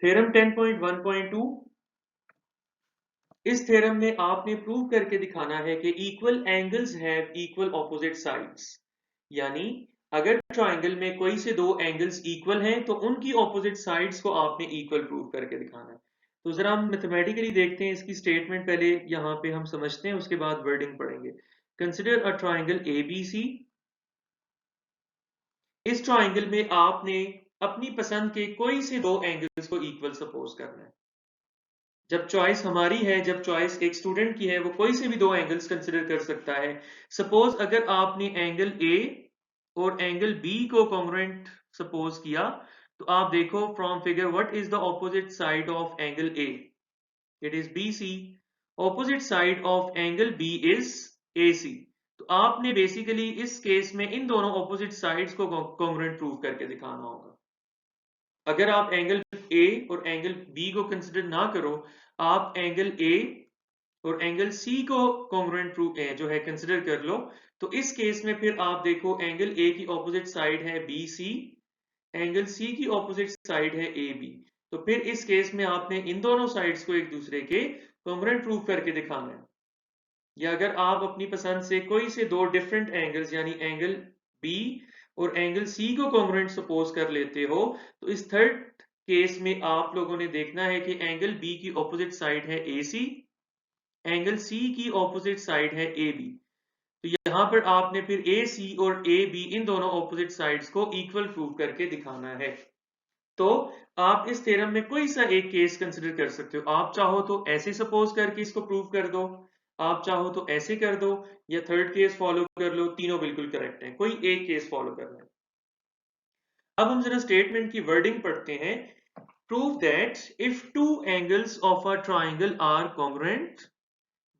Theorem 10.1.2, इस theorem में आपने प्रूव करके दिखाना है कि equal angles have equal opposite sides. यानी अगर ट्राइंगल में कोई से दो एंगल्स इक्वल हैं तो उनकी ऑपोजिट साइड्स को आपने इक्वल प्रूव करके दिखाना है। तो जरा हम मैथमेटिकली देखते हैं इसकी स्टेटमेंट, पहले यहाँ पे हम समझते हैं, उसके बाद वर्डिंग पढ़ेंगे। Consider a triangle ABC। इस ट्राइंगल में आपने अपनी पसंद के कोई से दो एंगल्स को इक्वल सपोज करना है। जब चॉइस हमारी है, जब चॉइस एक स्टूडेंट की है, वो कोई से भी दो एंगल्स कंसिडर कर सकता है। सपोज अगर आपने एंगल ए और एंगल बी को कॉन्ग्रुएंट सपोज किया, तो आप देखो from figure, what is the opposite side of angle A? It is BC। Opposite side of angle B is AC। तो आपने बेसिकली इस केस में इन दोनों ऑपोजिट साइड्स को कॉन्ग्रुएंट प्रूव करके दिखाना होगा। अगर आप एंगल A और एंगल B को कंसिडर ना करो, आप एंगल A और एंगल C को कॉन्ग्रुएंट प्रूव जो है कंसिडर कर लो, तो इस केस में फिर आप देखो एंगल A की ऑपोजिट साइड है BC, एंगल C की ऑपोजिट साइड है AB। तो फिर इस केस में आपने इन दोनों साइड्स को एक दूसरे के कॉन्ग्रुएंट प्रूव करके दिखाना है। या अगर आप अपनी पसंद से कोई से दो डिफरेंट एंगल्स यानी एंगल B और एंगल C को कॉन्ग्रुएंट सपोज कर लेते हो, तो इस थर्ड केस में आप लोगों ने देखना है कि एंगल B की ऑपोजिट साइड है AC, एंगल C की ऑपोजिट साइड है AB। तो यहां पर आपने फिर AC और AB इन दोनों ऑपोजिट साइड्स को इक्वल प्रूव करके दिखाना है। तो आप इस थ्योरम में कोई सा एक केस कंसिडर कर सकते हो। आप चाहो तो ऐसे सपोज करके इसको प्रूव कर दो, आप चाहो तो ऐसे कर दो, या थर्ड केस फॉलो कर लो, तीनों बिल्कुल करेक्ट हैं, कोई एक केस फॉलो करना है। अब हम जरा स्टेटमेंट की वर्डिंग पढ़ते हैं। Prove that if two angles of a triangle are congruent,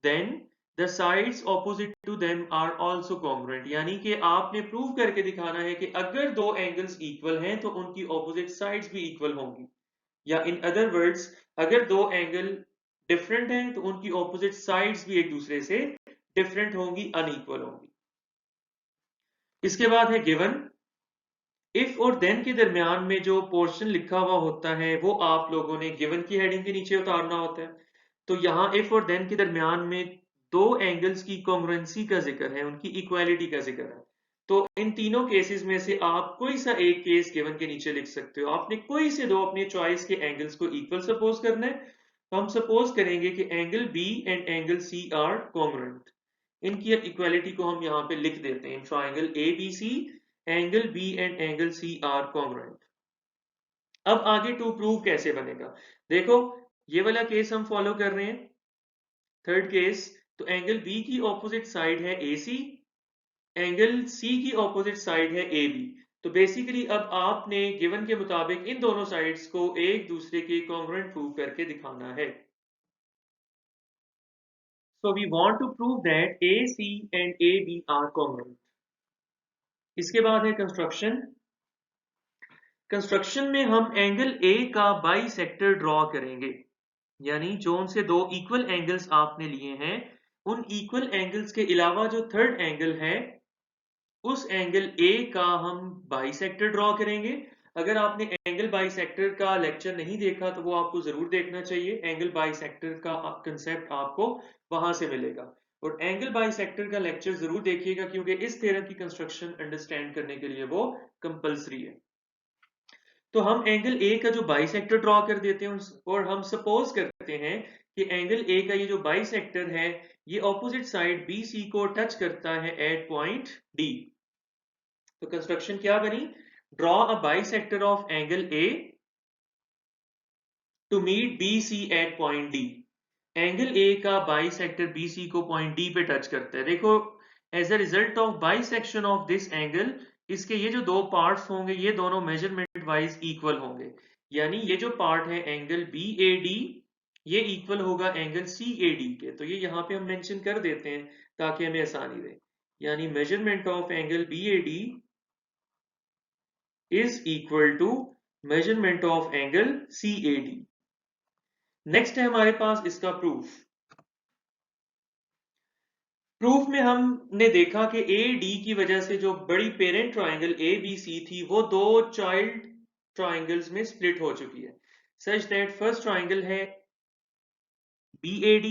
then the sides opposite to them are also congruent. यानी कि आपने प्रूव करके दिखाना है कि अगर दो एंगल्स इक्वल हैं तो उनकी ऑपोजिट साइड्स भी इक्वल होंगी, या इन अदर वर्ड्स, अगर दो एंगल डिफरेंट हैं तो उनकी ऑपोजिट साइड्स भी एक दूसरे से डिफरेंट होंगी, अनइक्वल होंगी। इसके बाद है गिवन। इफ और देन के दरमियान में जो पोर्शन लिखा हुआ होता है वो आप लोगों ने गिवन की हेडिंग के नीचे उतारना होता है। तो यहाँ इफ और देन के दरमियान में दो एंगल्स की कॉन्ग्रुएंसी का जिक्र है, उनकी इक्वालिटी का जिक्र है। तो इन तीनों केसेस में से आप कोई सा एक केस गिवन के नीचे लिख सकते हो। आपने कोई से दो अपने चॉइस के एंगल्स को इक्वल सपोज करना है। तो हम सपोज करेंगे कि angle B and angle C are congruent. इनकी इक्वालिटी को हम यहाँ पे लिख देते हैं। Triangle ABC, angle B and angle C are congruent. अब आगे टू प्रूव कैसे बनेगा, देखो ये वाला केस हम फॉलो कर रहे हैं, थर्ड केस। तो एंगल B की ऑपोजिट साइड है AC, एंगल C की ऑपोजिट साइड है AB। तो बेसिकली अब आपने गिवन के मुताबिक इन दोनों साइड्स को एक दूसरे के कॉन्ग्रुएंट प्रूव करके दिखाना है। So we want to prove that AC and AB are congruent। इसके बाद है कंस्ट्रक्शन। कंस्ट्रक्शन में हम एंगल A का बाइसेक्टर ड्रॉ करेंगे, यानी जो उनसे दो इक्वल एंगल्स आपने लिए हैं, उन इक्वल एंगल्स के अलावा जो थर्ड एंगल है, उस एंगल A का हम बाइसेक्टर ड्रॉ करेंगे। अगर आपने एंगल बाइसेक्टर का लेक्चर नहीं देखा तो वो आपको जरूर देखना चाहिए। एंगल बाइसेक्टर का कंसेप्ट आपको वहां से मिलेगा, और एंगल बाइसेक्टर का लेक्चर जरूर देखिएगा क्योंकि इस थ्योरम की कंस्ट्रक्शन अंडरस्टैंड करने के लिए वो कंपल्सरी है। तो हम एंगल A का जो बाइसेक्टर ड्रॉ कर देते हैं, और हम सपोज करते हैं कि एंगल A का ये जो बाइसेक्टर है, ये ऑपोजिट साइड BC को टच करता है एट पॉइंट D। तो कंस्ट्रक्शन क्या बनी? Draw a bisector of angle A to meet BC at point D। Angle A का बाइसेक्टर BC को पॉइंट D पे टच करता है। देखो, as a result of bisection of this angle, इसके ये जो दो पार्ट्स होंगे ये दोनों मेजरमेंट वाइज इक्वल होंगे। यानी ये जो पार्ट है एंगल BAD, ये इक्वल होगा एंगल CAD के। तो ये यहाँ पे हम मेंशन कर देते हैं ताकि हमें आसानी रहे। यानी measurement of angle BAD is equal to measurement of angle CAD। Next है हमारे पास इसका प्रूफ। प्रूफ में हमने देखा कि AD की वजह से जो बड़ी पेरेंट ट्राइंगल ABC थी वो दो चाइल्ड ट्राइंगल्स में स्प्लिट हो चुकी है। सच दैट फर्स्ट ट्राइंगल है BAD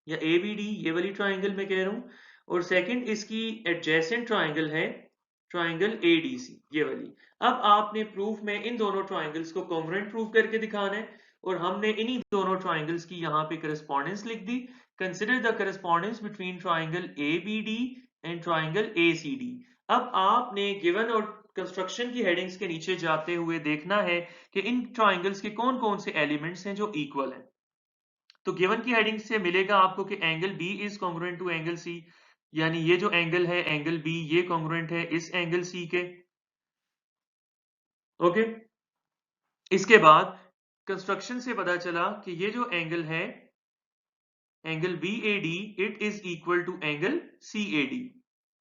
या ABD, ये वाली ट्राइंगल मैं कह रहा हूं, और सेकंड इसकी एडजेसेंट ट्राइंगल है ट्राइंगल ADC, ये वाली। अब आपने प्रूफ में इन दोनों ट्राइंगल्स को कॉन्ग्रुएंट प्रूफ करके दिखाना है, और हमने इन्हीं दोनों ट्राइंगल्स की यहाँ पे करस्पॉन्डेंस लिख दी। Consider the correspondence between triangle ABD and triangle ACD। अब आपने गिवन और कंस्ट्रक्शन की हेडिंग्स के नीचे जाते हुए देखना है कि इन ट्राइंगल्स के कौन कौन से एलिमेंट्स हैं जो इक्वल हैं। तो गिवन की हेडिंग से मिलेगा आपको कि angle B is congruent to angle C, यानी ये जो एंगल है एंगल बी, ये कॉन्ग्रुएंट है इस एंगल सी के। ओके, इसके बाद कंस्ट्रक्शन से पता चला कि ये जो एंगल है angle BAD, it is equal to angle CAD,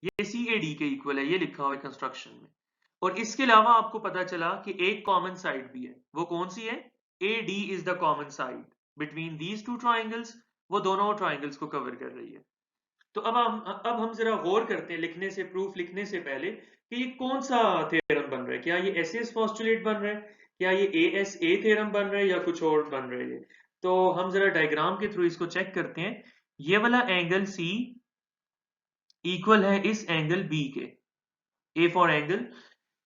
ये CAD के इक्वल है, ये लिखा हुआ है कंस्ट्रक्शन में। और इसके अलावा आपको पता चला कि एक कॉमन साइड भी है, वो कौन सी है? AD is the common side between these two triangles, वो दोनों ट्राइंगल्स को कवर कर रही है। तो अब हम जरा गौर करते हैं लिखने से, प्रूफ लिखने से पहले, कि ये कौन सा थ्योरम बन रहा है। क्या ये SS पोस्टुलेट बन रहा है, क्या ये ASA थ्योरम बन रहा है, या कुछ और बन रहा है? तो हम जरा डायग्राम के थ्रू इसको चेक करते हैं। ये वाला एंगल C इक्वल है इस एंगल B के, A फॉर एंगल।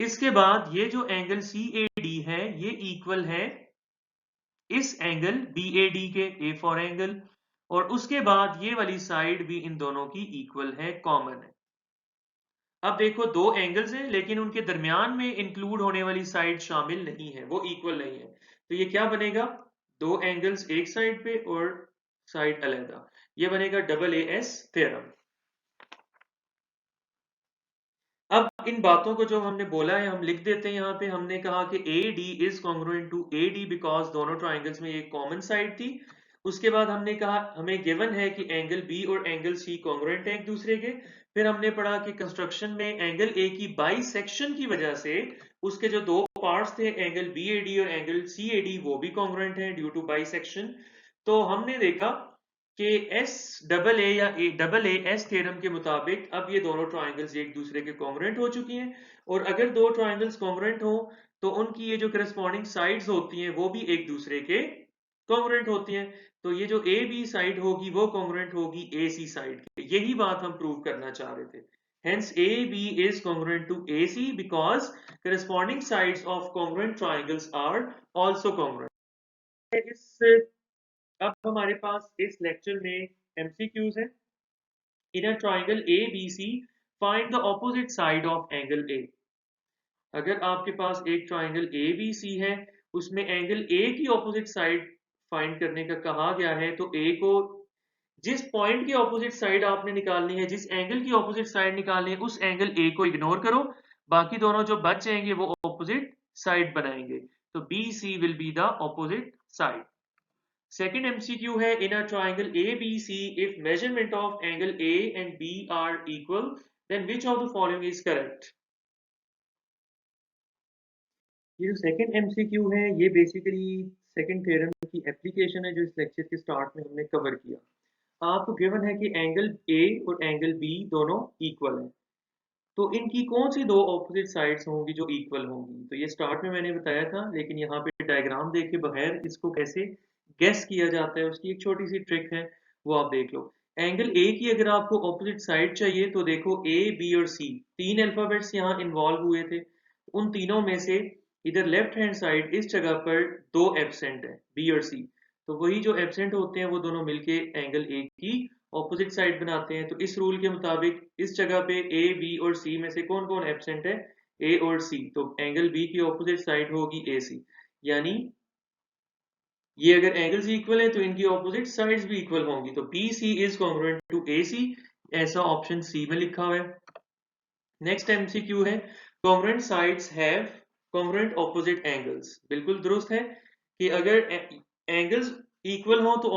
इसके बाद ये जो एंगल CAD है ये इक्वल है इस एंगल BAD के, A फॉर एंगल। और उसके बाद ये वाली साइड भी इन दोनों की इक्वल है, कॉमन है। अब देखो दो एंगल्स हैं लेकिन उनके दरमियान में इंक्लूड होने वाली साइड शामिल नहीं है, वो इक्वल नहीं है। तो ये क्या बनेगा? दो एंगल्स एक साइड पे और साइड अलग, ये बनेगा AAS थ्योरम। अब इन बातों को जो हमने बोला है हम लिख देते हैं यहाँ पे। हमने कहा कि AD is congruent to AD because दोनों ट्राइंगल्स में एक कॉमन साइड थी। उसके बाद हमने कहा हमें गिवन है कि एंगल B और एंगल C कॉन्ग्रुएंट है एक दूसरे के। फिर हमने पढ़ा कि कंस्ट्रक्शन में एंगल A की बाइसेक्शन की वजह से उसके जो दो पार्ट्स थे एंगल BAD और एंगल CAD वो भी कॉन्ग्रुएंट है ड्यू टू बाइसेक्शन। तो हमने देखा कि SAA या AAS थ्योरम के मुताबिक अब ये दोनों ट्राइंगल्स एक दूसरे के कॉन्ग्रुएंट हो चुकी हैं। और अगर दो ट्राइंगल्स कॉन्ग्रुएंट हो तो उनकी ये जो करस्पॉन्डिंग साइड्स होती हैं वो भी एक दूसरे के कॉन्ग्रुएंट होती हैं। तो ये जो AB साइड होगी वो कॉन्ग्रुएंट होगी AC साइड के। यही बात हम प्रूव करना चाह रहे थे। Hence AB is congruent to AC because corresponding sides of congruent triangles are also congruent. इस अब हमारे पास इस लेक्चर में MCQs है। In a triangle ABC, find the opposite side of angle A. अगर आपके पास एक ट्राइंगल ABC है, उसमें एंगल A की ऑपोजिट साइड फाइंड करने का कहा गया है, तो A को जिस पॉइंट की ऑपोजिट साइड आपने निकालनी है, जिस एंगल की ऑपोजिट साइड निकालनी है, उस एंगल A को इग्नोर करो, बाकी दोनों जो बच जाएंगे वो ऑपोजिट साइड बनाएंगे। तो BC will be the opposite side. Second MCQ है in a triangle ABC, if measurement of angle A and B are equal, then which of the following is correct? ये जो सेकंड MCQ है ये basically second theorem की application है जो इस lecture के स्टार्ट में हमने कवर किया। आपको गिवन है कि एंगल A और एंगल B दोनों इक्वल हैं, तो इनकी कौन सी दो ऑपोजिट साइड्स होंगी जो इक्वल होंगी? तो ये स्टार्ट में मैंने बताया था, लेकिन यहाँ पे डायग्राम देख के बगैर इसको कैसे गेस किया जाता है उसकी एक छोटी सी ट्रिक है, वो आप देख लो। एंगल A की अगर आपको ऑपोजिट साइड चाहिए तो देखो A, B और C तीन अल्फाबेट्स यहाँ इन्वॉल्व हुए थे। उन तीनों में से इधर लेफ्ट हैंड साइड इस जगह पर दो एब्सेंट है, B और C। तो वही जो एब्सेंट होते हैं वो दोनों मिलके एंगल A की ऑपोजिट साइड बनाते हैं। तो इस रूल के मुताबिक इस जगह पे A, B और C में से कौन कौन एब्सेंट है? A और C। तो एंगल B की ऑपोजिट साइड होगी AC, यानी ये अगर एंगल्स इक्वल है तो इनकी ऑपोजिट साइड्स भी इक्वल होंगी। तो BC is congruent to AC, ऐसा ऑप्शन C में लिखा हुआ है। नेक्स्ट MCQ है congruent sides have congruent opposite angles. बिल्कुल दुरुस्त है कि अगर एंगल्स इक्वल हो तो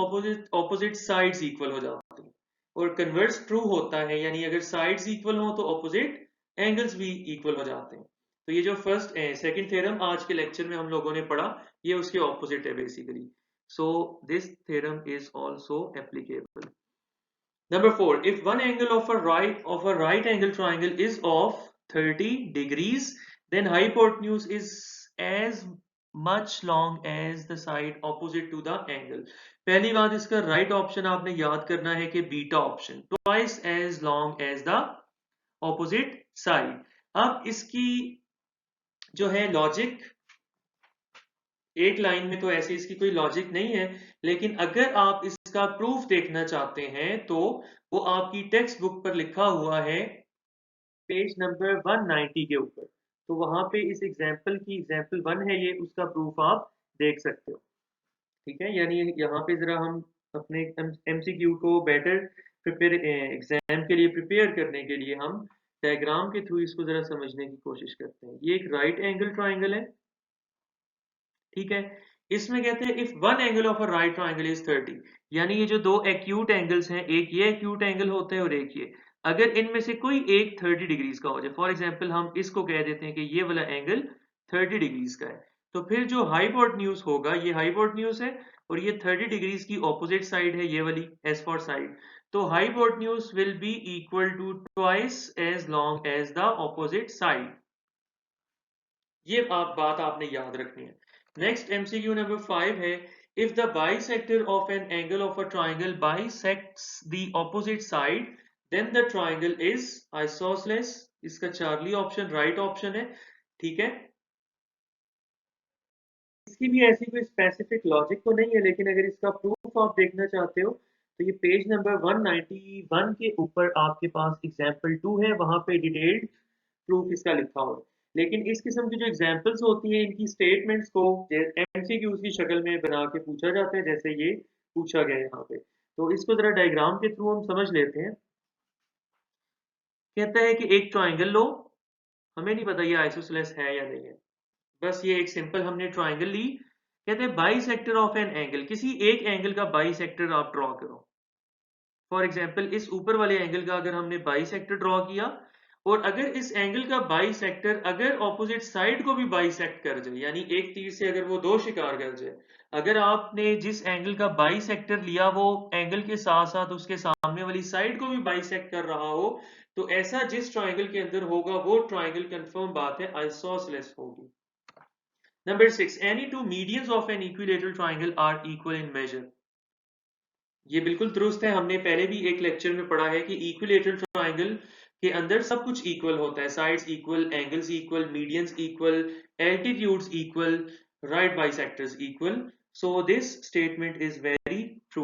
ऑपोजिट साइड्स इक्वल हो जाती हैं, और कन्वर्स ट्रू होता है, यानी अगर साइड्स इक्वल हो तो ऑपोजिट एंगल्स भी इक्वल हो जाते हैं। तो ये जो फर्स्ट सेकंड थ्योरम आज के लेक्चर में हम लोगों ने पढ़ा ये उसके ऑपोजिट है basically. So this theorem is also applicable. Number 4, if one angle of a right angle triangle is of 30 degrees, then hypotenuse is as much long as the side opposite to the angle। पहली बात, इसका right option आपने याद करना है कि beta option, twice as long as the opposite side। अब इसकी जो है लॉजिक, एक लाइन में तो ऐसे इसकी कोई लॉजिक नहीं है, लेकिन अगर आप इसका प्रूफ देखना चाहते हैं तो वो आपकी टेक्स्ट बुक पर लिखा हुआ है पेज नंबर 190 के ऊपर। तो वहां पे इस एग्जाम्पल की एग्जाम्पल 1 है ये, उसका प्रूफ आप देख सकते हो। ठीक है, यानी यहाँ पे जरा हम अपने एमसीक्यू को बेटर प्रिपेयर, एग्जाम के लिए प्रिपेयर करने के लिए हम डायग्राम के थ्रू इसको जरा समझने की कोशिश करते हैं। ये एक राइट एंगल ट्राइंगल है, ठीक है। इसमें कहते हैं if one angle of a right triangle is 30, यानी ये जो दो एक्यूट एंगल्स हैं, एक ये एक्यूट एंगल होता है और एक ये, अगर इनमें से कोई एक 30 डिग्रीज का हो जाए, फॉर एग्जांपल हम इसको कह देते हैं कि ये वाला एंगल 30 डिग्रीज का है, तो फिर जो हाइपोटेन्यूज होगा, ये हाइपोटेन्यूज है और ये 30 डिग्रीज की ऑपोजिट साइड है, ये वाली एस फॉर साइड, तो hypotenuse will be equal to twice as long as the opposite side. ये बात आपने याद रखनी है। नेक्स्ट एमसीक्यू नंबर 5 है, if the bisector of an angle of a triangle bisects the opposite side then the triangle is isosceles. इसका Charlie option right option है, ठीक है। इसकी भी ऐसी कोई स्पेसिफिक लॉजिक तो नहीं है, लेकिन अगर इसका प्रूफ आप देखना चाहते हो तो ये पेज नंबर 191 के ऊपर आपके पास एग्जाम्पल 2 है, वहां पे डिटेल्ड प्रूफ इसका लिखा हुआ है। लेकिन इस किस्म की जो एग्जाम्पल्स होती हैं, इनकी स्टेटमेंट्स को एमसीक्यूज की शक्ल में बना के पूछा जाता है, जैसे ये पूछा गया है यहाँ पे। तो इसको जरा डायग्राम के थ्रू हम समझ लेते हैं। कहता है कि एक ट्राइंगल लो, हमें नहीं पता ये आइसोसेलेस है या नहीं है, बस ये एक सिंपल हमने ट्राइंगल ली। कहते हैं by sector of an angle, किसी एक एंगल का बाई सेक्टर आप ड्रॉ करो। फॉर एग्जाम्पल इस ऊपर वाले एंगल का अगर हमने बाई सेक्टर ड्रॉ किया, और अगर इस एंगल का बाई सेक्टर अगर ऑपोजिट साइड को भी बाई सेक्ट कर जाए, यानी एक तीर से अगर वो दो शिकार कर जाए, अगर आपने जिस एंगल का बाई सेक्टर लिया वो एंगल के साथ साथ उसके सामने वाली साइड को भी बाई सेक्ट कर रहा हो, तो ऐसा जिस ट्राइंगल के अंदर होगा वो ट्राइंगल कंफर्म बात है आइसोसेलेस होगी। Number 6, any two medians of an equilateral triangle are equal in measure. ये बिल्कुल दुरुस्त है, हमने पहले भी एक लेक्चर में पढ़ा है कि इक्विलेटरल ट्राइंगल के अंदर सब कुछ इक्वल होता है, sides equal, angles equal, medians equal, altitudes equal, right bisectors equal. So this statement is very true.